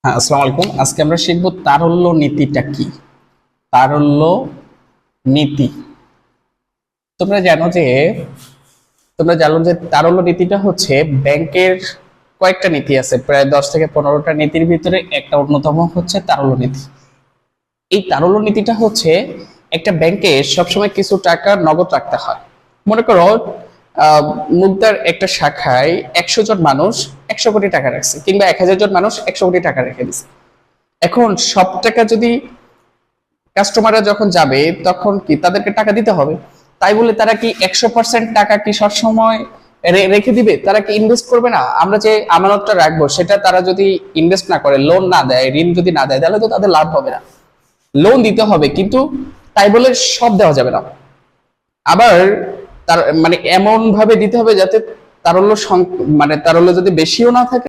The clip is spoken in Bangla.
হ্যাঁ, আসসালামু আলাইকুম। আজকে আমরা শিখব তারল্য নীতিটা কি। তারল্য নীতি। তোমরা জানো যে তারল্য নীতিটা হচ্ছে ব্যাংকের কয়েকটা নীতি আছে, প্রায় 10 থেকে 15টা নীতির ভিতরে একটা অন্যতম হচ্ছে তারল্য নীতি। এই তারল্য নীতিটা হচ্ছে একটা ব্যাংকে সবসময় কিছু টাকা নগদ রাখতে হয়। মনে করো আহ, মুগদার একটা শাখায় 100 জন মানুষ 100 কোটি টাকা রাখছে, কিংবা 1000 জন মানুষ 100 কোটি টাকা রেখে দিচ্ছে। এখন সব টাকা যদি কাস্টমাররা যখন যাবে তখন কি তাদেরকে টাকা দিতে হবে। তাই বলে তারা কি 100% টাকা কি সবসময় রেখে দিবে? তারা কি ইনভেস্ট করবে না? আমরা যে আমানতটা রাখবো সেটা তারা যদি ইনভেস্ট না করে, লোন না দেয়, ঋণ যদি না দেয়, তাহলে তো তাদের লাভ হবে না। লোন দিতে হবে, কিন্তু তাই বলে সব দেওয়া যাবে না। আবার তার মানে এমন ভাবে দিতে হবে যাতে তারল্য তারল্য যদি বেশিও না থাকে